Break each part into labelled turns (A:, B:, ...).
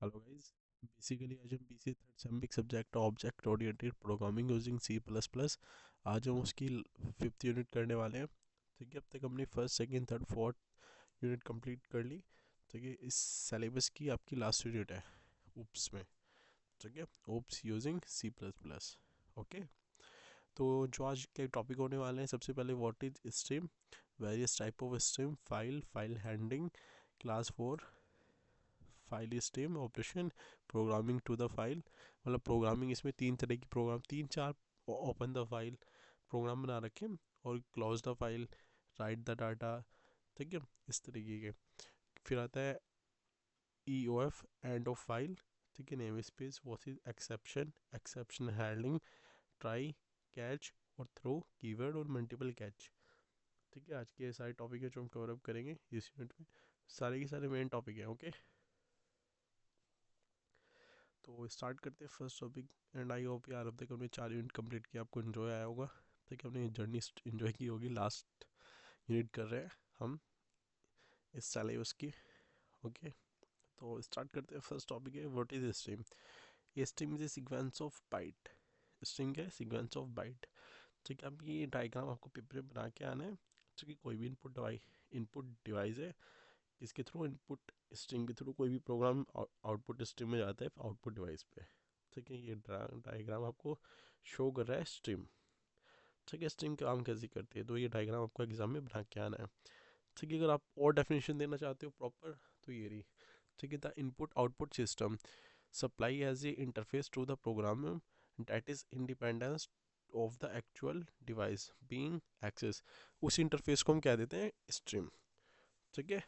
A: Hello guys. Basically आज हम BC third semester subject object oriented programming using C plus plus आज हम उसकी फिफ्थ यूनिट करने वाले हैं। ठीक है, अब तक हमने first second third fourth unit complete कर ली। ठीक है, इस सिलेबस की आपकी लास्ट यूनिट है ओप्स में। ठीक है, OOPS using C plus plus. Okay, तो जो आज के टॉपिक होने वाले हैं, सबसे पहले what is stream, various type of stream, file file handling, class 4, file stream operation, programming to the file. मतलब प्रोग्रामिंग, इसमें तीन तरह की प्रोग्राम, तीन चार ओपन द फाइल प्रोग्राम बना रखे हैं, और close the file, write the data. ठीक है, इस तरीके के। फिर आता है E O F, end of file. ठीक है, name space, what is exception, exception handling, try, catch और थ्रो, कीवर्ड और मल्टीपल कैच। ठीक है, आज के सारे टॉपिक है जो हम कवर अप करेंगे इस यूनिट में। सारे के सारे मेन टॉपिक हैं। ओके, तो स्टार्ट करते हैं first topic. And I hope यार अब तक हमने 4 यूनिट कंप्लीट किया, आपको इन्जॉय आया होगा। ठीक है, हमने जर्नी इन्जॉय की होगी। लास्ट यूनिट कर रहे हैं हम इस सिलेबस की। ओके, तो स्टार्ट करते हैं। फर्स्ट टॉपिक है what is stream. Stream is a sequence of bite. Stream क्या है? Sequence of bite. ठीक है, अब ये डायग्राम आपको पेपर में बना के आना है। ठीक है, कोई भी इनपुट डिवाइस है, इसके थ्रू इनपुट स्ट्रीम के थ्रू कोई भी प्रोग्राम आउटपुट स्ट्रीम में जाता है आउटपुट डिवाइस पे। ठीक है, ये डायग्राम आपको शो कर रहा है स्ट्रीम। ठीक है, स्ट्रीम काम कैसे करती है, तो ये डायग्राम आपको एग्जाम में बना के आना है। ठीक है, अगर आप और डेफिनेशन देना चाहते हो प्रॉपर, तो ये रही। ठीक है, the input output system supply as a interface to the program that is independence of the actual device being access. उस इंटरफेस को हम क्या देते हैं? स्ट्रीम। ठीक है,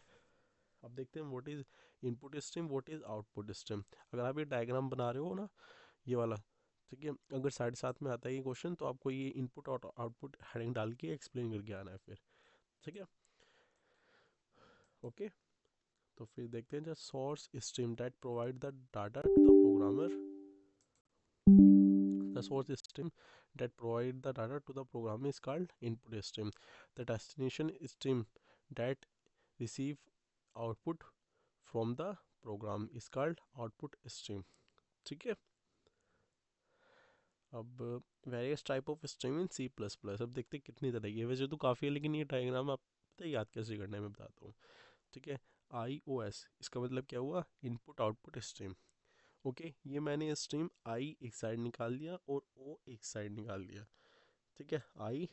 A: अब देखते हैं what is input stream, what is output stream. अगर आप ये डायग्राम बना रहे हो ना, ये वाला, ठीक है, अगर साढ़े सात में आता है ये क्वेश्चन, तो आपको ये इनपुट और आउटपुट हेडिंग डाल के एक्सप्लेन करके आना है फिर। ठीक है, ओके। तो फिर देखते हैं, just source stream that provide the data to the programmer. The source stream that provide the data to the program is called input stream. The destination stream that receive output from the program is called output stream. ठीक है, अब various type of stream in C plus plus. अब देखते हैं कितनी तरह की है। वैसे तो काफ़ी है, लेकिन ये डायग्राम आप पता है याद कैसे करना है, मैं बताता हूँ। ठीक है, आई ओ एस, इसका मतलब क्या हुआ? Input output stream. ओके, ये मैंने स्ट्रीम आई एक साइड निकाल दिया और ओ एक साइड निकाल दिया। ठीक है, आई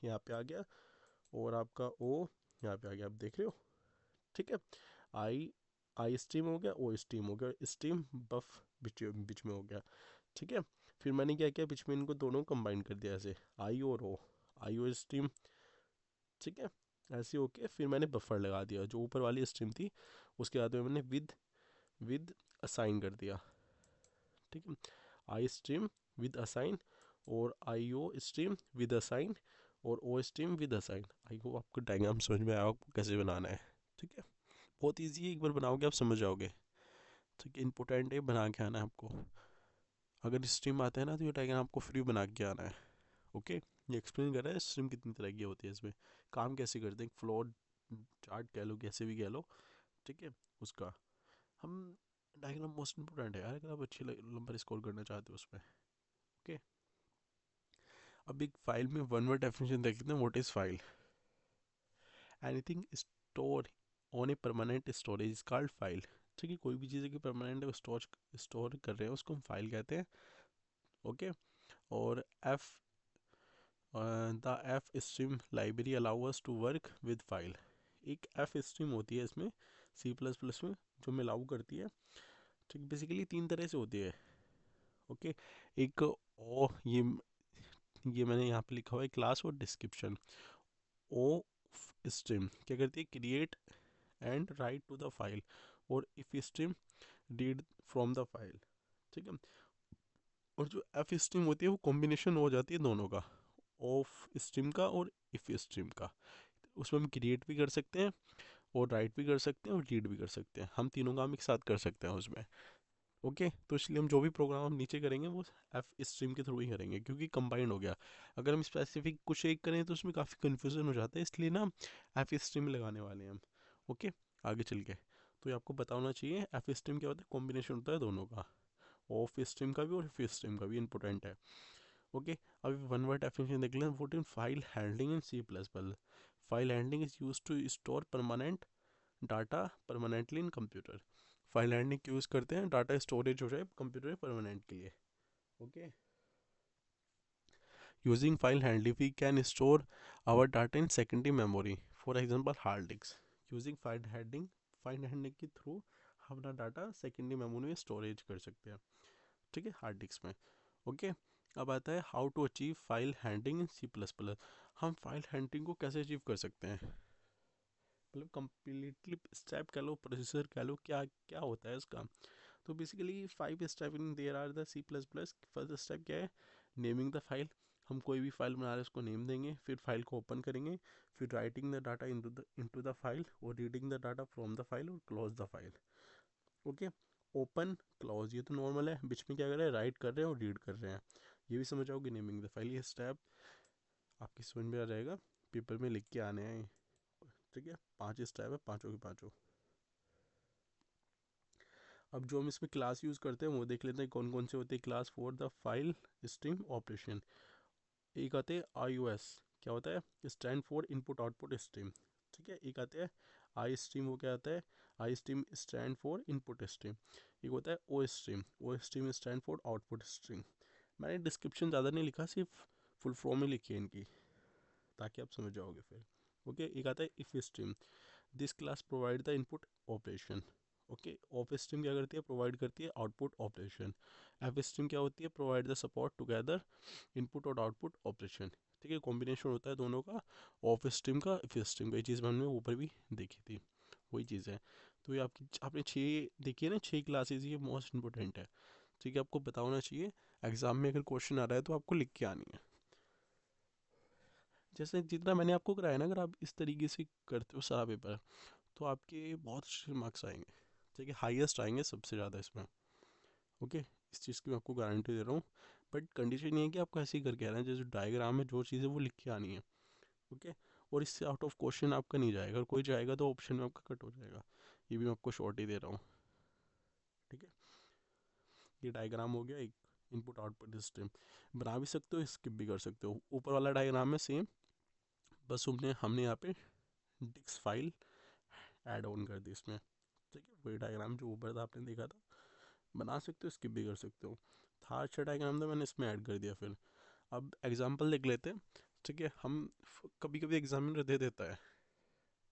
A: यहाँ पे आ गया और आपका ओ यहाँ पे आ गया, आप देख रहे हो। ठीक है, आई आई स्ट्रीम हो गया, ओ स्ट्रीम हो गया, स्ट्रीम बफ बीच बीच में हो गया। ठीक है, फिर मैंने क्या किया, बीच में इनको दोनों कंबाइन कर दिया, ऐसे आई और ओ, आई ओ स्ट्रीम। ठीक है, ऐसे होके फिर मैंने बफर लगा दिया, जो ऊपर वाली स्ट्रीम थी उसके बाद में मैंने विद असाइन कर दिया। ठीक है, आई स्ट्रीम विद असाइन, और I O stream with assign, और O stream with assign. I hope आपको डायग्राम समझ में आया आपको कैसे बनाना है। ठीक है, बहुत ईजी है, एक बार बनाओगे आप समझ जाओगे। ठीक है, इनपुट एंड ये बना के आना है आपको। अगर स्ट्रीम आता है ना, तो ये डायग्राम आपको फ्री बना के आना है। ओके, ये एक्सप्लेन कर रहा है स्ट्रीम कितनी तरह की होती है, इसमें काम कैसे करते हैं, फ्लोट चार्ट कह लो, कैसे भी कह लो। ठीक है, उसका हम डायग्राम मोस्ट इंपॉर्टेंट है यार, अगर आप अच्छे नंबर स्कोर करना चाहते हो उसमें। ओके, अब एक फाइल में वन वर्ड डेफिनेशन देख लेते हैं। What is file? Anything store on a permanent storage is called file. ठीक है, कोई भी चीज़ की परमानेंट स्टोर कर रहे हैं उसको हम फाइल कहते हैं। ओके, और F the F stream library allow us to work with file. एक एफ स्ट्रीम होती है इसमें सी प्लस प्लस में, जो हमें अलाउ करती है। ठीक, बेसिकली तीन तरह से होती है। ओके, एक ओ, ये मैंने यहाँ पे लिखा हुआ है क्लास और डिस्क्रिप्शन। ओ स्ट्रीम क्या करती है? Create and write to the file, और if stream read from the file. ठीक है, और जो एफ स्ट्रीम होती है वो कॉम्बिनेशन हो जाती है दोनों का, ऑफ स्ट्रीम का और इफ स्ट्रीम का। उसमें हम क्रिएट भी कर सकते हैं, और राइट भी कर सकते हैं, और रीड भी कर सकते हैं। हम तीनों काम एक साथ कर सकते हैं उसमें। ओके, तो इसलिए हम जो भी प्रोग्राम हम नीचे करेंगे वो एफ स्ट्रीम के थ्रू ही करेंगे, क्योंकि कंबाइंड हो गया। अगर हम स्पेसिफिक कुछ एक करें तो उसमें काफ़ी कन्फ्यूजन हो जाता है, इसलिए ना एफ स्ट्रीम लगाने वाले हैं हम। ओके, आगे चल के, तो ये आपको पता होना चाहिए। एफ स्ट्रीम क्या होता है, कॉम्बिनेशन होता है दोनों का, ऑफ स्ट्रीम का भी और एफ स्ट्रीम का भी, इंपॉर्टेंट है। ओके, अभी वन वर्ड डेफिनेशन देख लें। What in file handling in C plus plus. File handling is use to store permanent data permanently in computer. File handling use करते हैं डाटा स्टोरेज हो जाए कंप्यूटर में परमानेंट के लिए। Okay, using file handling we can store our data in secondary memory, for example hard disk. Using file handling के through हम अपना डाटा सेकेंडरी मेमोरी में स्टोरेज कर सकते हैं, ठीक है, हार्ड डिस्क में। ओके, अब आता है how to achieve file handling in C plus plus. हम फाइल हैंडलिंग को कैसे अचीव कर सकते हैं, मतलब कम्प्लीटली स्टेप कह लो, प्रोसेसर कह लो, क्या क्या होता है इसका। तो basically 5 step in there are the C plus plus. First step क्या है, नेमिंग द फाइल। हम कोई भी फाइल बना रहे हैं उसको नेम देंगे, फिर फाइल को ओपन करेंगे, फिर writing the data into the file, और reading the data from the file, और close the file. Okay, open close ये तो नॉर्मल है, बीच में क्या कर रहे हैं, राइट कर रहे हैं और रीड कर रहे हैं, ये भी समझ आओगे। नेमिंग द फाइल, ये स्टेप आपकी समझ में आ जाएगा, पेपर में लिख के आने हैं, ठीक है। 5 स्टेप है, पाँचों के पाँचों। अब जो हम इसमें क्लास यूज़ करते हैं वो देख लेते हैं कौन कौन से होते हैं class for the file stream operation. एक आते हैं आई ओ एस, क्या होता है, stand for input output stream, ठीक है। एक आते हैं आई स्ट्रीम, वो क्या आता है, I stream stand for input stream. एक होता है O stream, O stream stand for output stream. मैंने डिस्क्रिप्शन ज़्यादा नहीं लिखा, सिर्फ फुल फॉर्म ही लिखी है इनकी, ताकि आप समझ जाओगे फिर। ओके, एक आता है if stream, this class provide the input operation. Okay, of stream क्या करती है, प्रोवाइड करती है आउटपुट ऑपरेशन। एफ स्ट्रीम क्या होती है, provide the support together input और आउटपुट ऑपरेशन, ठीक है, कॉम्बिनेशन होता है दोनों का, ऑफ स्ट्रीम का, एफ स्ट्रीम का। ये चीज़ मैंने ऊपर भी देखी थी, वही चीज़ है। तो ये आपकी आपने 6 देखी है ना, 6 क्लासेज, ये मोस्ट इंपॉर्टेंट है, ठीक है, आपको पता होना चाहिए। एग्जाम में अगर क्वेश्चन आ रहा है तो आपको लिख के आनी है। जैसे जितना मैंने आपको कराया ना, अगर आप इस तरीके से करते हो सारा पेपर, तो आपके बहुत अच्छे मार्क्स आएंगे, ठीक है, हाईएस्ट आएंगे सबसे ज़्यादा इसमें। ओके, इस चीज़ की मैं आपको गारंटी दे रहा हूँ। बट कंडीशन ये है कि आपको ऐसे ही करके आना है, जैसे डायग्राम में जो चीज़ है वो लिख के आनी है। ओके, और इससे आउट ऑफ क्वेश्चन आपका नहीं जाएगा, अगर कोई जाएगा तो ऑप्शन में आपका कट हो जाएगा। ये भी मैं आपको शॉर्ट ही दे रहा हूँ, ठीक है। ये डायग्राम हो गया एक, इनपुट आउटपुट सिस्टम। बना भी सकते हो, स्किप भी कर सकते हो। ऊपर वाला डायग्राम है सेम, बस हमने यहाँ पे डिक्स फाइल ऐड ऑन कर दी इसमें, ठीक है। वही डायग्राम जो ऊपर था आपने देखा था, बना सकते हो, स्किप भी कर सकते हो। था अच्छा डायग्राम था, मैंने इसमें ऐड कर दिया फिर। अब एग्जांपल देख लेते हैं, ठीक है। हम कभी कभी एग्जामिनर दे देता है,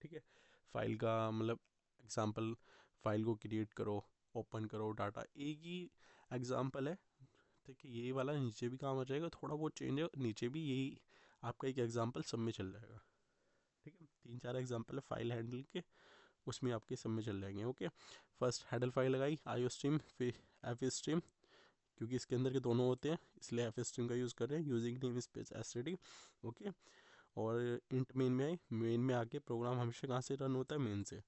A: ठीक है, फाइल का मतलब एग्जांपल, फाइल को क्रिएट करो, ओपन करो डाटा, एक ही एग्जांपल है, ठीक है। यही वाला नीचे भी काम आ जाएगा, थोड़ा बहुत चेंज है, नीचे भी यही आपका एक एग्जांपल सब में चल जाएगा, ठीक है। 3-4 एग्जांपल है फाइल हैंडल के, उसमें आपके सब में चल जाएंगे। ओके, फर्स्ट हेडर फाइल लगाई आई स्ट्रीम, फिर एफ स्ट्रीम, क्योंकि इसके अंदर के दोनों होते हैं इसलिए एफ स्ट्रीम का यूज़ कर रहे हैं, using name space STD. Okay, और इंट मेन में आई, मेन में आके प्रोग्राम हमेशा कहाँ से रन होता है, मेन से।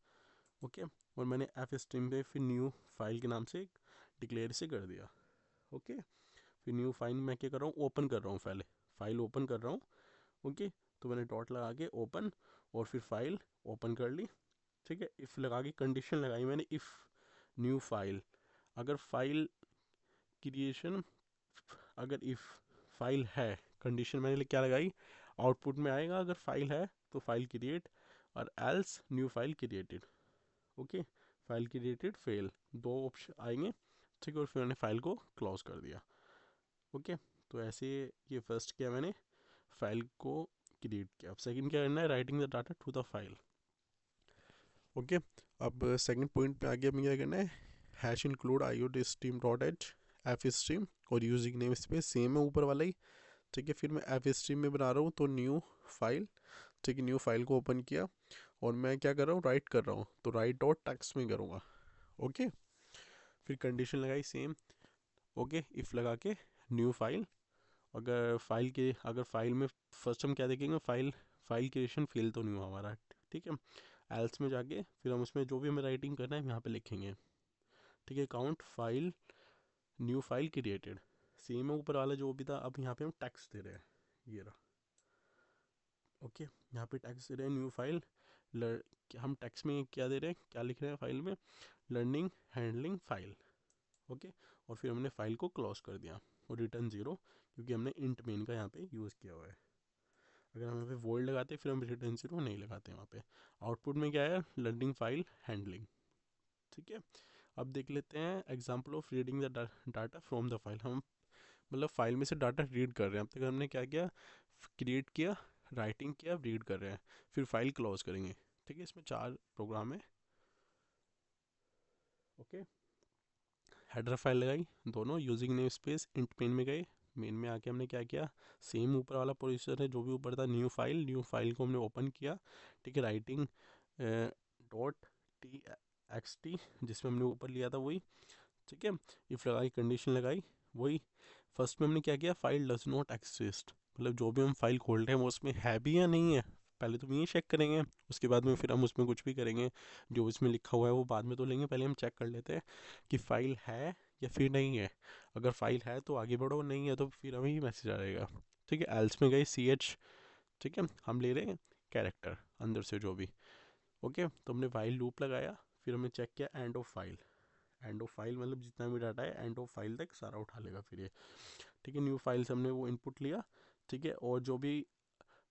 A: ओके, और मैंने एफ स्ट्रीम पे फिर न्यू फाइल के नाम से डिक्लेयर से कर दिया। ओके, फिर न्यू फाइल मैं क्या कर रहा हूँ, ओपन कर रहा हूँ, पहले फाइल ओपन कर रहा हूँ। ओके, तो मैंने डॉट लगा के ओपन, और फिर फाइल ओपन कर ली, ठीक है। इफ़ लगा के कंडीशन लगाई मैंने, इफ़ न्यू फाइल, अगर फाइल क्रिएशन, अगर इफ़ फाइल है, कंडीशन मैंने क्या लगाई, आउटपुट में आएगा अगर फाइल है तो फाइल क्रिएट, और else new file created. Okay, file created fail, दो ऑप्शन आएंगे, ठीक है, और फिर मैंने फाइल को क्लोज कर दिया। ओके, तो ऐसे ये फर्स्ट किया मैंने, फाइल को क्रिएट किया। अब सेकंड क्या करना है, writing the data to the file. Okay, अब सेकंड पॉइंट पे आगे हमें क्या करना है, hash include I O stream dot H F stream, और यूजिंग नेम स्पेस सेम है ऊपर वाला ही, ठीक है। फिर मैं एफ स्ट्रीम में बना रहा हूँ तो न्यू फाइल, ठीक है, न्यू फाइल को ओपन किया, और मैं क्या कर रहा हूँ, राइट कर रहा हूँ, तो राइट डॉट टेक्स्ट में करूँगा। ओके, फिर कंडीशन लगाई सेम। ओके, इफ़ लगा के न्यू फाइल, अगर फाइल में फर्स्ट हम क्या देखेंगे, फाइल क्रिएशन फेल तो नहीं हुआ हमारा, ठीक है। एल्स में जाके फिर हम उसमें जो भी हमें राइटिंग करना है यहाँ पे लिखेंगे, ठीक है। Count file new file created, same है ऊपर वाला जो भी था, अब यहाँ पे हम टेक्स्ट दे रहे हैं, ये रहा। ओके, यहाँ पे टेक्स्ट दे रहे हैं न्यू फाइल हम टेक्स्ट में क्या दे रहे हैं, क्या लिख रहे हैं फाइल में, लर्निंग हैंडलिंग फाइल। ओके, और फिर हमने फाइल को क्लोज कर दिया और रिटर्न 0, क्योंकि हमने इंट मेन का यहाँ पे यूज़ किया हुआ है। अगर हम यहाँ पे वोल्ड लगाते फिर हम रिटर्न 0 नहीं लगाते वहाँ पे। आउटपुट में क्या है, लर्निंग फाइल हैंडलिंग। ठीक है, अब देख लेते हैं example of reading the data from the file. हम मतलब फाइल में से डाटा रीड कर रहे हैं। अब तक हमने क्या किया, क्रिएट किया, राइटिंग किया, रीड कर रहे हैं, फिर फाइल क्लोज करेंगे। ठीक है, इसमें 4 प्रोग्राम है। ओके, हेडर फाइल लगाई दोनों, using name space, int main में गए, मेन में आके हमने क्या किया, सेम ऊपर वाला प्रोसीजर है जो भी ऊपर था, न्यू फाइल को हमने ओपन किया। ठीक है, writing dot T x T जिसमें हमने ऊपर लिया था वही। ठीक है, इफ लगाई, कंडीशन लगाई, वही। फर्स्ट में हमने क्या किया, फाइल डज नॉट एक्सिस्ट, मतलब जो भी हम फाइल खोल रहे हैं वो उसमें है भी या नहीं है, पहले तो हम ये चेक करेंगे, उसके बाद में फिर हम उसमें कुछ भी करेंगे। जो इसमें लिखा हुआ है वो बाद में तो लेंगे, पहले हम चेक कर लेते हैं कि फ़ाइल है या फिर नहीं है। अगर फाइल है तो आगे बढ़ो, नहीं है तो फिर हमें ही मैसेज आएगा। ठीक है, एल्स में गई सी एच। ठीक है, हम ले रहे हैं कैरेक्टर अंदर से जो भी। ओके, तो हमने वाइल लूप लगाया, फिर हमने चेक किया and of file. And of file मतलब जितना भी डाटा है एंड ऑफ फाइल तक सारा उठा लेगा फिर ये। ठीक है, न्यू फाइल से हमने वो इनपुट लिया। ठीक है, और जो भी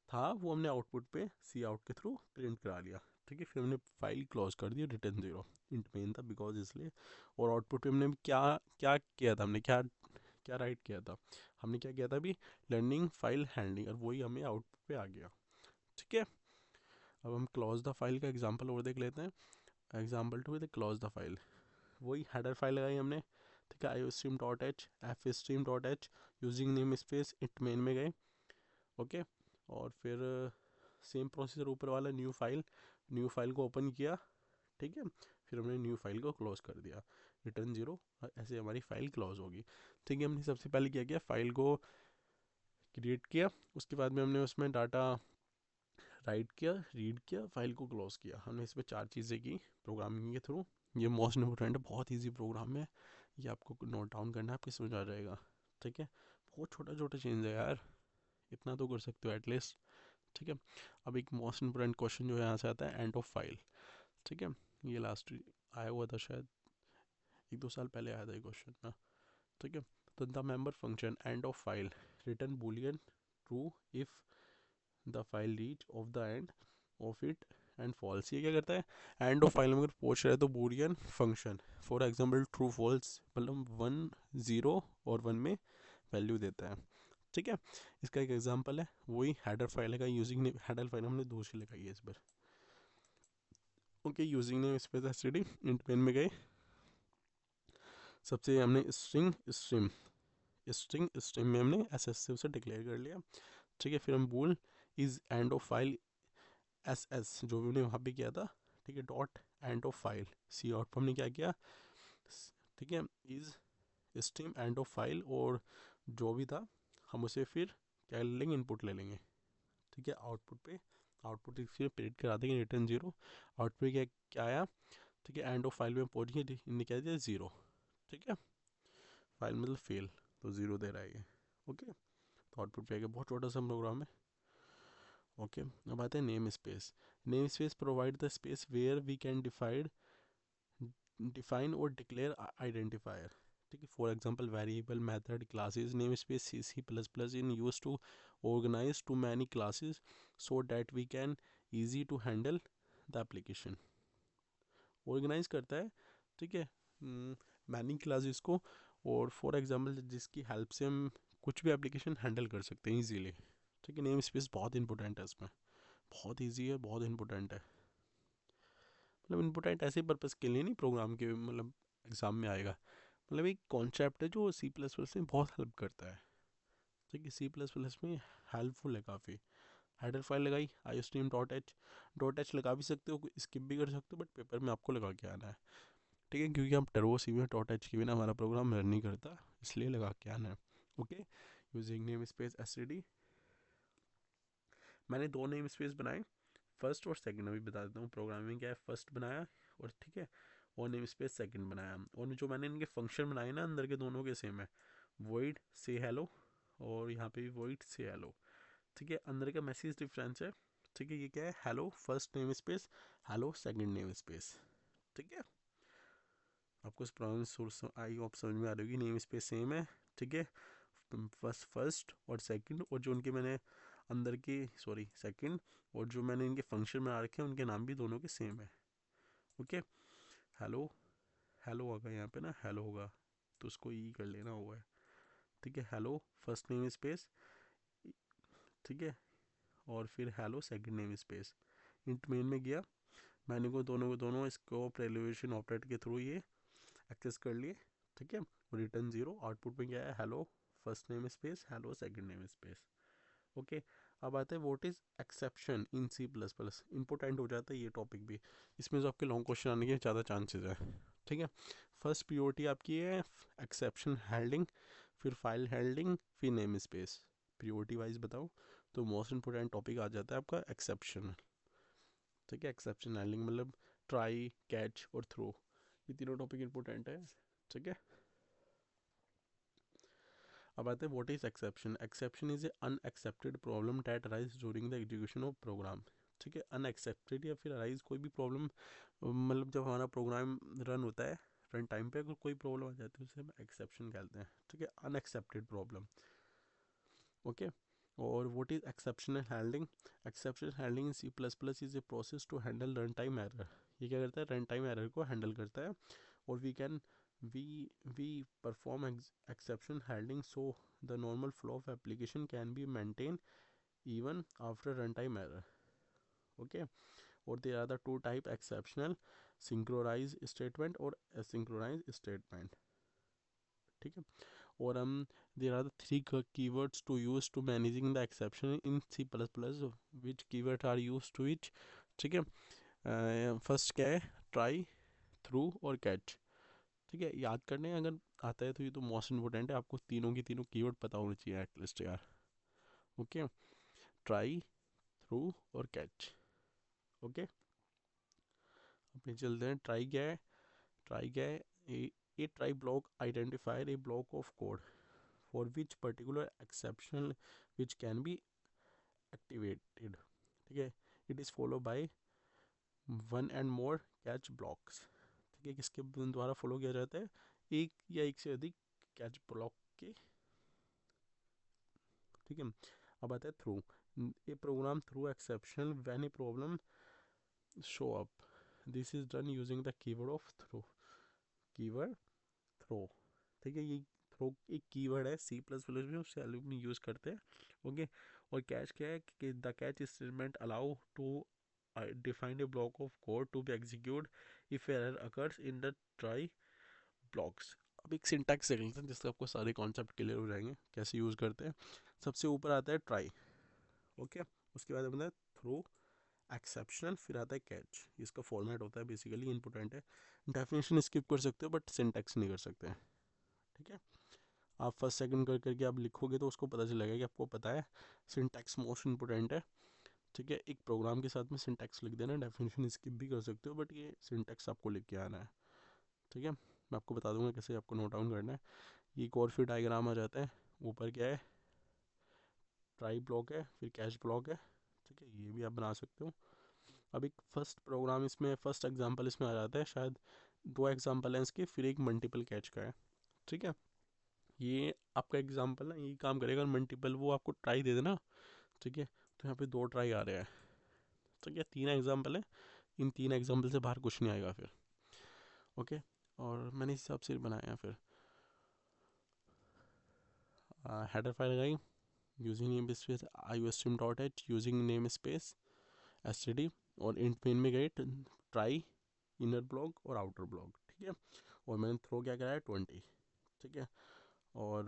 A: था वो हमने आउटपुट पे सी आउट के थ्रू प्रिंट करा लिया। ठीक है, फिर हमने फाइल क्लोज कर दी, रिटर्न 0, इंट मेन था बिकॉज इसलिए। और आउटपुट पे हमने क्या क्या किया था, हमने क्या क्या राइट किया था, हमने क्या किया था अभी, लर्निंग फाइल हैंडलिंग, और वही हमें आउटपुट पे आ गया। ठीक है, अब हम क्लोज द फाइल का एग्जांपल और देख लेते हैं। एग्जांपल 2 है क्लोज द फाइल। वही हेडर फाइल लगाई हमने। ठीक है, I stream dot H, F stream dot H, using name space, it main में गए। ओके, और फिर सेम प्रोसीजर ऊपर वाला, न्यू फाइल को ओपन किया। ठीक है, फिर हमने न्यू फाइल को क्लोज कर दिया, रिटर्न 0, ऐसे हमारी फाइल क्लोज होगी। ठीक है, हमने सबसे पहले क्या किया, फाइल को क्रिएट किया, उसके बाद में हमने उसमें डाटा राइट किया, रीड किया, फाइल को क्लोज किया। हमने इसमें 4 चीज़ें की प्रोग्रामिंग के थ्रू। ये मोस्ट इंपोर्टेंट है, बहुत ईजी प्रोग्राम है, ये आपको नोट डाउन करना है, आपकी समझ आ जाएगा। ठीक है, बहुत छोटा छोटा चेंज है यार, इतना तो कर सकते हो एटलीस्ट। ठीक है, अब एक मोस्ट इंपोर्टेंट क्वेश्चन जो है यहाँ से आता है, एंड ऑफ फाइल। ठीक है, ये लास्ट आया हुआ था शायद 1-2 साल पहले आया था ये क्वेश्चन ना। ठीक है, तो the member function end of file return Boolean true if the file reach of the end of it and false. ये क्या करता है, एंड ऑफ फाइल में अगर पूछ रहे तो Boolean function, for example true false, मतलब 1 0 और 1 में वैल्यू देता है। ठीक है, इसका एक एग्जांपल है वही हेडर फाइल का, यूजिंग नेम, हेडर फाइल हमने दूसरी लगाई है इस पर। Okay, using name space STD, int main में गए, सबसे हमने स्ट्रिंग स्ट्रीम, स्ट्रिंग स्ट्रीम में हमने एस एस से उसे डिक्लेयर कर लिया। ठीक है, फिर हम बोल is end of file S S, जो भी हमने वहाँ पे किया था। ठीक है, dot end of file C out पर हमने क्या किया, ठीक है, is stream end of file, और जो भी था हम उसे फिर क्या ले लेंगे, इनपुट ले लेंगे। ठीक है, आउटपुट पे, आउटपुट फिर प्रिंट करा देंगे, रिटर्न 0। आउटपुट पे क्या क्या आया, ठीक है, एंड ऑफ फाइल में पहुँच गए, इनने क्या दिया 0। ठीक है, फाइल मतलब फेल, तो 0 दे रहा है ये। ओके, तो आउटपुट पे आएगा, बहुत छोटा सा प्रोग्राम है। ओके, अब आते हैं name space. Name space provide the space where we can define और डिक्लेयर आइडेंटिफायर। ठीक है, for example variable, method, classes. Name space C C plus plus in use to organize too many classes so that we can easy to handle the application। Organise करता है, ठीक है, many classes को, और for example जिसकी help से हम कुछ भी एप्लीकेशन हैंडल कर सकते हैं इजीली। ठीक है, नेम स्पेस बहुत इंपॉर्टेंट है इसमें, बहुत इजी है, बहुत इंपॉर्टेंट है। मतलब इंपॉर्टेंट ऐसे पर्पज़ के लिए नहीं, प्रोग्राम के मतलब एग्ज़ाम में आएगा। मतलब एक कॉन्सेप्ट है जो सी प्लस प्लस में बहुत हेल्प करता है। ठीक है, सी प्लस प्लस में हेल्पफुल है काफ़ी। हेडर फाइल लगाई, आई स्ट्रीम डॉट एच लगा भी सकते हो, स्किप भी कर सकते हो, बट पेपर में आपको लगा के आना है। ठीक है, क्योंकि हम टर्बो सी में डॉट एच के बिना हमारा प्रोग्राम रन नहीं करता, इसलिए लगा के आना है। Okay, using name space S मैंने 2 नेम स्पेस बनाए, फर्स्ट और सेकंड। अभी बता देता हूँ प्रोग्रामिंग क्या है। फर्स्ट बनाया, और ठीक है, और नेम स्पेस सेकंड बनाया, और जो मैंने इनके फंक्शन बनाए ना अंदर के, दोनों के सेम है, वॉइड से हेलो, और यहाँ पे भी वॉइड से हेलो। ठीक है, अंदर का मैसेज डिफरेंस है। ठीक है, ये क्या है, hello first name space, hello second name space. ठीक है, आपको प्रोनाउंस सोर्स आई होप समझ में आ रही होगी, नेम स्पेस सेम है। ठीक है, फर्स्ट और सेकंड, और जो उनके मैंने अंदर के सॉरी सेकंड, और जो मैंने इनके फंक्शन में आ रखे हैं उनके नाम भी दोनों के सेम है। ओके, हेलो, हेलो होगा यहाँ पे ना, हेलो होगा तो उसको ई कर लेना हुआ है। ठीक है, हेलो फर्स्ट नेम स्पेस, ठीक है, और फिर hello second name space, int main में गया, मैंने को दोनों स्कोप रेलिवेशन ऑपरेट के थ्रू ये एक्सेस कर लिए। ठीक है, रिटर्न जीरो, आउटपुट में क्या है, hello first name space, hello second name space. Okay, अब आता है what is exception in C plus plus, important हो जाता है ये टॉपिक भी, इसमें जो आपके लॉन्ग क्वेश्चन आने के ज़्यादा चांसेस है। ठीक है, फर्स्ट प्रियोरिटी आपकी है एक्सेप्शन हैंडलिंग, फिर फाइल हैंडलिंग, फिर नेम स्पेस। प्रियोरिटी वाइज बताओ तो मोस्ट इंपॉर्टेंट टॉपिक आ जाता है आपका एक्सेप्शन। ठीक है, एक्सेप्शन हैंडलिंग मतलब ट्राई, कैच और थ्रो, ये तीनों टॉपिक इंपॉर्टेंट है। ठीक है, अब आते हैं what is exception. Exception is a unexpected problem that arise during the execution of program. ठीक है, अनएक्सेप्टेड या फिर अराइज कोई भी प्रॉब्लम, मतलब जब हमारा प्रोग्राम रन होता है, रन टाइम पे अगर कोई प्रॉब्लम आ जाती है उसे हम एक्सेप्शन कहते हैं। ठीक है, अनएक्सेप्टेड प्रॉब्लम। ओके, और what is exceptional handling. Exceptional handling in C plus plus is a process to handle run time error. ये क्या करता है, रन टाइम एरर को हैंडल करता है, और we we perform exception handling so the normal flow of application can be maintained even after runtime error. Okay, or there are the two type exceptional, synchronized statement और asynchronized statement. ठीक है, और हम there are the three keywords to use to managing the exception in C++, which keyword are used to it. ठीक है, first क्या है, try, throw और कैच। ठीक है, याद करने अगर आता है तो ये तो मोस्ट इम्पोर्टेंट है, आपको तीनों की तीनों कीवर्ड पता होने चाहिए एटलीस्ट यार। ओके, ट्राई, थ्रू और कैच। ओके, अपने चलते हैं, ट्राई क्या है, ट्राई क्या है, a try block identifier a block of code for which particular exception which can be activated. ठीक है, it is follow by one and more catch blocks. ठीक है, किसके द्वारा फॉलो किया जाता है, एक या एक से अधिक कैच ब्लॉक के। ठीक है, अब आता है throw, a program throw exception when a problem show up, this is done using the keyword of throw, keyword throw. ठीक है, ये थ्रो एक कीवर्ड है सी प्लस प्लस में, उससे में यूज़ करते हैं। ओके, और कैच क्या है कि the catch statement allow to define a block of code to be execute if error occurs in the try blocks. अब एक सिंटैक्स देख लेते हैं जिससे आपको सारे कॉन्सेप्ट क्लियर हो जाएंगे कैसे यूज़ करते हैं। सबसे ऊपर आता है ट्राई। ओके, उसके बाद आता है थ्रू, एक्सेप्शनल, फिर आता है कैच। इसका फॉर्मेट होता है बेसिकली, इंपॉर्टेंट है। डेफिनेशन स्किप कर सकते हो बट सिंटैक्स नहीं कर सकते। ठीक है, आप फर्स्ट सेकंड कर करके आप लिखोगे तो उसको पता चलेगा कि आपको पता है सिंटैक्स मोस्ट इंपॉर्टेंट है। ठीक है, एक प्रोग्राम के साथ में सिंटैक्स लिख देना, डेफिनेशन स्किप भी कर सकते हो बट ये सिंटैक्स आपको लिख के आना है। ठीक है, मैं आपको बता दूंगा कैसे आपको नोट डाउन करना है। ये एक और फिर डायग्राम आ जाता है, ऊपर क्या है, ट्राई ब्लॉक है, फिर कैश ब्लॉक है। ठीक है, ये भी आप बना सकते हो। अब एक फर्स्ट प्रोग्राम इसमें, फर्स्ट एग्जांपल इसमें आ जाता है, शायद दो एग्जांपल हैं इसके, फिर एक मल्टीपल कैच का है। ठीक है, ये आपका एग्जांपल ना ये काम करेगा, मल्टीपल वो आपको ट्राई दे देना। ठीक है, तो यहाँ पे दो ट्राई आ रहे हैं। तो क्या तीन एग्जांपल है, इन तीन एग्जांपल से बाहर कुछ नहीं आएगा फिर। ओके, और मैंने इस हिसाब से बनाया फिर हेडर फाइल लगाई using name space iostream.h using name space std, और इंट मेन में गए ट्राई, इनर ब्लॉक और आउटर ब्लॉक। ठीक है, और मैंने थ्रो क्या कराया 20। ठीक है, और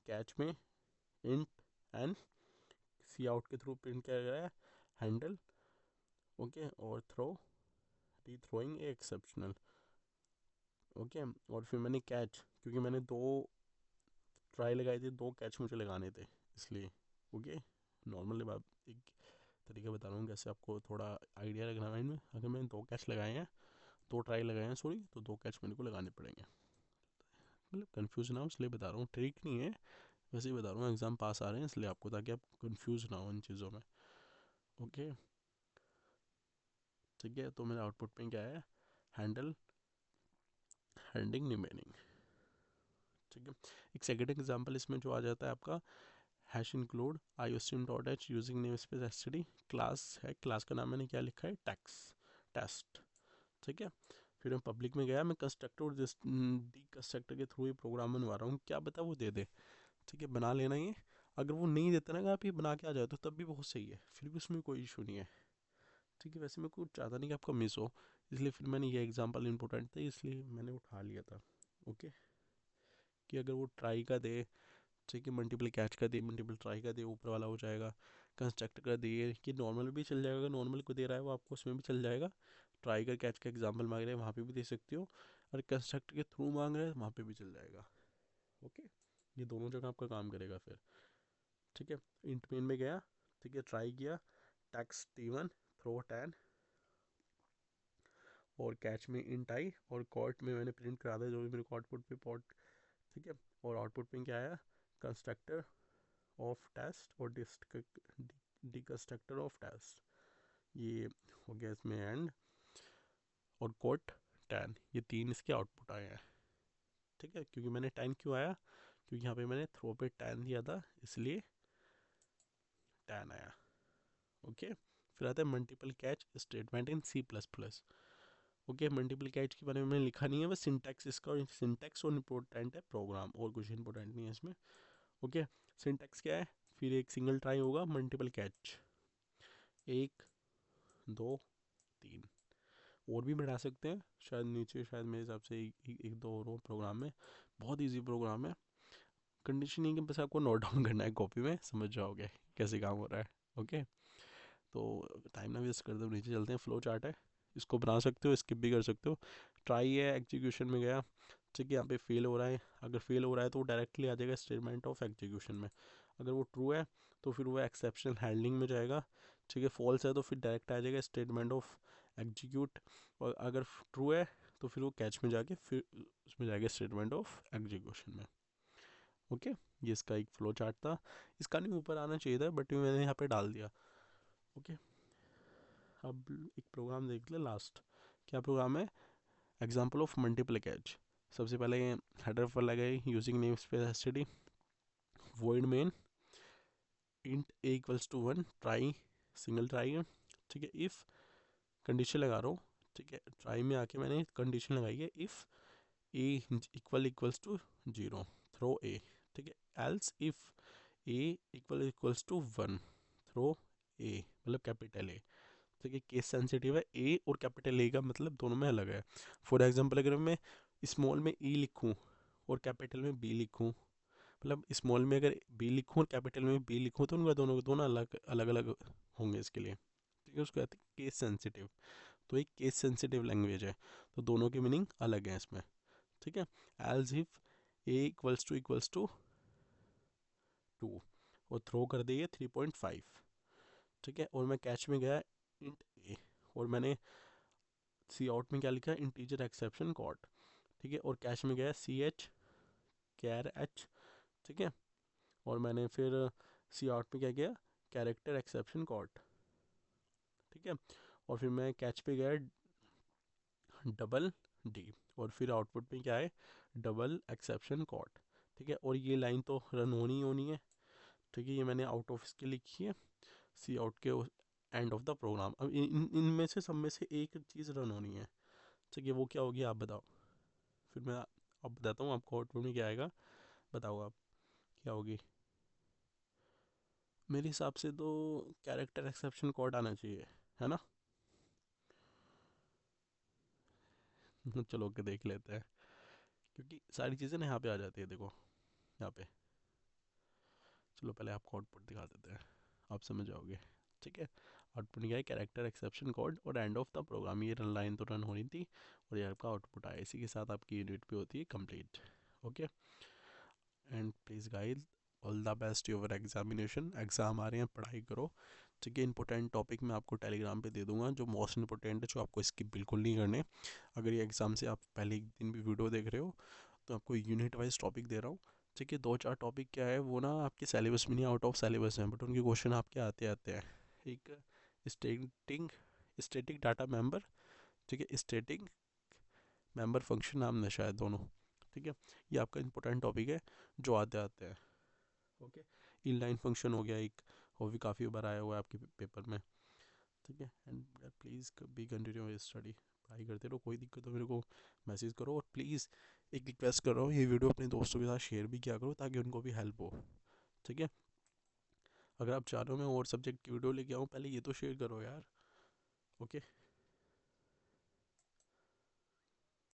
A: कैच में इंट एंड सी आउट के थ्रू प्रिंट किया गया है हैंडल। ओके, और थ्रो, री थ्रोइंग ए एक्सेप्शनल। ओके, और फिर मैंने कैच, क्योंकि मैंने दो ट्राई लगाई थी, दो कैच मुझे लगाने थे इसलिए। ओके, नॉर्मली बात एक तरीका बता रहा हूँ कैसे आपको थोड़ा आइडिया रखना माइंड में। अगर मैंने दो कैच लगाए हैं, दो ट्राई लगाए हैं सॉरी, तो दो कैच मेरे को लगाने पड़ेंगे। मतलब कन्फ्यूज ना हो इसलिए बता रहा हूँ, ट्रिक नहीं है, वैसे ही बता रहा हूँ, एग्ज़ाम पास आ रहे हैं इसलिए आपको, ताकि आप कंफ्यूज ना हो इन चीज़ों में। ओके, ठीक है, तो मेरे आउटपुट में क्या है, हैंडल हैंडिंग रिमेनिंग। ठीक है, एक सेकेंड एग्जाम्पल इसमें जो आ जाता है आपका, hash include iostream dot H using name space STD, class है, क्लास का नाम मैंने क्या लिखा है, टैक्स टेस्ट। ठीक है, फिर मैं पब्लिक में गया, मैं कंस्ट्रक्टर और डी कंस्ट्रक्टर के थ्रू ही प्रोग्राम बनवा रहा हूँ, क्या बता वो दे दे। ठीक है, बना लेना ये, अगर वो नहीं देता ना कि आप ये बना के आ जाए तो तब भी बहुत सही है, फिर भी उसमें कोई इशू नहीं है। ठीक है, वैसे मैं कुछ चाहता नहीं कि आपका मिस हो, इसलिए फिर मैंने ये एग्जांपल इंपॉर्टेंट था इसलिए मैंने उठा लिया था। ओके, कि अगर वो ट्राई का दे, ठीक है, मल्टीपल कैच का दे, मल्टीपल ट्राई का दे, ऊपर वाला हो जाएगा। कंस्ट्रक्ट का दे कि नॉर्मल भी चल जाएगा, अगर नॉर्मल को दे रहा है वो आपको उसमें भी चल जाएगा। ट्राई का कैच का एग्जांपल मांग रहे हैं वहाँ पे भी दे सकते हो, और कंस्ट्रक्ट के थ्रू मांग रहे हैं वहाँ पे भी चल जाएगा। ओके, ये दोनों जगह आपका काम करेगा फिर। ठीक है, इंट मेन में गया, ठीक है, ट्राई किया, टैक्स T1 थ्रो 10, और कैच में इंट आई, और कॉर्ट में मैंने प्रिंट करा दिया जो भी मेरे को आउटपुट पे पॉट। ठीक है, और आउटपुट में क्या आया, कंस्ट्रक्टर ऑफ टेस्ट और डी कंस्ट्रक्टर ऑफ टेस्ट, ये हो गया इसमें एंड, और कोट 10, ये तीन इसके आउटपुट आए हैं। ठीक है, क्योंकि मैंने 10 क्यों आया, क्योंकि यहाँ पे मैंने थ्रो पे 10 दिया था इसलिए 10 आया। ओके, फिर आता है multiple catch statement in C++। Okay, multiple catch के बारे में मैंने लिखा नहीं है, बस सिंटैक्स इसका, और सिंटैक्स और इम्पोर्टेंट है, प्रोग्राम और कुछ इंपॉर्टेंट नहीं है इसमें। ओके, सिंटैक्स क्या है, फिर एक सिंगल ट्राई होगा, मल्टीपल कैच 1 2 3, और भी बढ़ा सकते हैं शायद नीचे, शायद मेरे हिसाब से एक दो और हो प्रोग्राम में, बहुत इजी प्रोग्राम है। कंडीशन ये कि बस आपको नोट डाउन करना है कॉपी में, समझ जाओगे कैसे काम हो रहा है। ओके, तो टाइम ना वेस्ट कर दो, नीचे चलते हैं, फ्लो चार्ट है, इसको बना सकते हो, स्किप भी कर सकते हो। ट्राई है, एग्जीक्यूशन में गया, ठीक है, यहाँ पे फेल हो रहा है, अगर फेल हो रहा है तो वो डायरेक्टली आ जाएगा स्टेटमेंट ऑफ एग्जीक्यूशन में, अगर वो ट्रू है तो फिर वो एक्सेप्शनल हैंडलिंग में जाएगा। ठीक है, फॉल्स है तो फिर डायरेक्ट आ जाएगा स्टेटमेंट ऑफ एग्जीक्यूट, और अगर ट्रू है तो फिर वो कैच में जाके फिर उसमें जाएगा स्टेटमेंट ऑफ एग्जीक्यूशन में। ओके, ये इसका एक फ्लो चार्ट था, इसका नहीं ऊपर आना चाहिए था बट मैंने यहाँ पे डाल दिया। ओके, अब एक प्रोग्राम देख ले लास्ट, क्या प्रोग्राम है, एग्जाम्पल ऑफ मल्टीपल कैच। सबसे पहले हेडर पर लगाई using name space STD, void main int a equals to 1, try, single try है। ठीक है, इफ़ कंडीशन लगा रहा हूँ, ठीक है, ट्राई में आके मैंने कंडीशन लगाई है, if A equals to 0 throw A. ठीक है, else if A equals to 1 throw A, मतलब कैपिटल ए। ठीक है, केस सेंसिटिव है, ए और कैपिटल ए का मतलब दोनों में अलग है। फॉर एग्जांपल अगर मैं स्मॉल में ई लिखूं और कैपिटल में बी लिखूं, मतलब स्मॉल में अगर बी लिखूं और कैपिटल में बी लिखूं तो उनका दोनों दोनों अलग अलग अलग होंगे इसके लिए। ठीक है, उसको कहते हैं केस सेंसिटिव, तो एक केस सेंसिटिव लैंग्वेज है, तो दोनों की मीनिंग अलग है इसमें। ठीक है, else if a equals to 2, और थ्रो कर दिए 3.5। ठीक है, और मैं कैच में गया इंट ए, और मैंने सी आउट में क्या लिखा है, इंटीजर एक्सेप्शन कॉट। ठीक है, और कैश में गया सी एच कैर एच। ठीक है, और मैंने फिर सी आउट में क्या किया, कैरेक्टर एक्सेप्शन कॉट। ठीक है, और फिर मैं कैच पे गया डबल डी, और फिर आउटपुट में क्या है, डबल एक्सेप्शन कॉट। ठीक है, और ये लाइन तो रन होनी ही होनी है। ठीक है, ये मैंने आउट ऑफ इसके लिखी है, सी आउट के एंड ऑफ द प्रोग्राम। अब इनमें से सब में से एक चीज़ रन होनी है। ठीक है, वो क्या होगी आप बताओ, फिर मैं अब बताता हूँ आपको आउटपुट में क्या आएगा, बताओ आप क्या होगी। मेरे हिसाब से तो कैरेक्टर एक्सेप्शन कोड आना चाहिए, है ना। चलो के देख लेते हैं, क्योंकि सारी चीज़ें ना यहाँ पे आ जाती है, देखो यहाँ पे। चलो पहले आपको आउटपुट दिखा देते हैं, आप समझ जाओगे। ठीक है, आउटपुट क्या है, कैरेक्टर एक्सेप्शन कोड और एंड ऑफ द प्रोग्राम, ये रन लाइन तो रन होनी थी, और ये आपका आउटपुट आया, इसी के साथ आपकी यूनिट भी होती है complete. Okay, and please guide all the best your examination, exam आ रहे हैं, पढ़ाई करो। ठीक है, इंपॉर्टेंट टॉपिक मैं आपको टेलीग्राम पे दे दूंगा जो मोस्ट इंपॉर्टेंट है, जो आपको स्किप बिल्कुल नहीं करने। अगर ये एग्ज़ाम से आप पहले एक दिन भी वीडियो देख रहे हो तो आपको यूनिट वाइज टॉपिक दे रहा हूँ। ठीक है, दो चार टॉपिक क्या है वो ना आपके सिलेबस में नहीं, आउट ऑफ सिलेबस हैं, बट उनके क्वेश्चन आपके आते आते हैं। एक स्टेटिंग स्टैटिक डाटा मेंबर, ठीक है, स्टैटिक मेंबर फंक्शन नाम है शायद दोनों, ठीक है। ये आपका इंपॉर्टेंट टॉपिक है जो आते आते हैं, ओके। इनलाइन फंक्शन हो गया एक, वो भी काफ़ी बार आया हुआ है आपके पेपर में, ठीक है। And please be continue your study, पढ़ाई करते रहो, कोई दिक्कत हो मेरे को मैसेज करो। और प्लीज़ एक रिक्वेस्ट कर रहा हूँ, ये वीडियो अपने दोस्तों के साथ शेयर भी किया करो ताकि उनको भी हेल्प हो, ठीक है। अगर आप चाह रहे हो मैं और सब्जेक्ट की वीडियो लेके आऊँ, पहले ये तो शेयर करो यार, ओके।